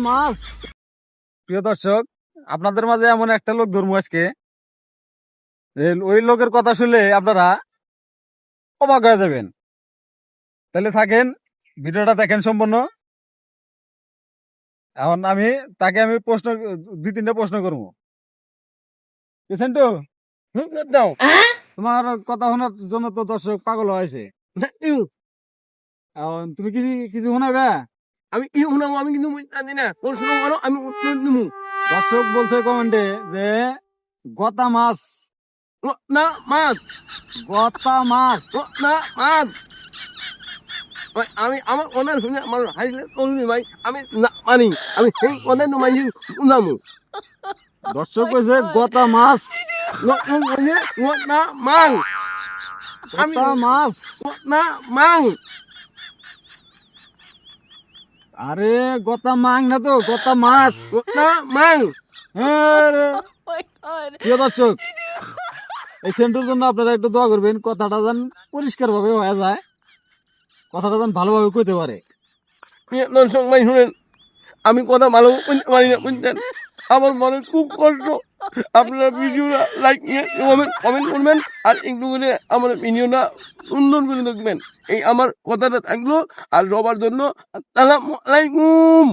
মাছ। প্রিয় দর্শক, আপনাদের মাঝে এমন একটা লোক ধর্ম আজকে, ওই লোকের কথা শুনলে আপনারা অবাক হয়ে যাবেন। তাহলে থাকেন, ভিডিওটা দেখেন সম্পূর্ণ। এখন তাকে আমি দুই তিনটা প্রশ্ন করবো, বুঝছেন তো? দাও, তোমার কথা শোনার জন্য তো দর্শক পাগল হয়েছে। এখন তুমি কিছু কিছু শোনাবে? আমি কি শুনাবো? আমি কিন্তু জানি না। প্রশ্ন করো, আমি উত্তর দেবো। দর্শক বলছে কমেন্টে যে গতা মাছ। না মাছ, গতা মাছ। না মাছ। আমি আমার কথা শুনে আমার হাসলে চলবি ভাই। আমি না মানি, আমি সেই কথাই তো মানি শুনাবো। দর্শক কইছে গতা মাছ। না মাং, আমি গতা মাছ। না মাং। আরে গতা মাং না তো, গতা মাছ। না মাং। প্রিয় দর্শক, এই সেন্টুর জন্য আপনারা একটু দোয়া করবেন, কথাটা যেন পরিষ্কার ভাবে হয়ে যায়, কথাটা যেন ভালোভাবে কইতে পারে। দর্শক ভাই শুনেন, আমি কথা ভালো বলতে পারি না, বুঝছেন? আমার মনে খুব কষ্ট। আপনারা ভিডিওটা লাইক কমেন্ট করবেন, আর একটু করে আমার ভিডিওটা সুন্দর করে দেখবেন। এই আমার কথাটা থাকলো। আর সবার জন্য আসসালামু আলাইকুম।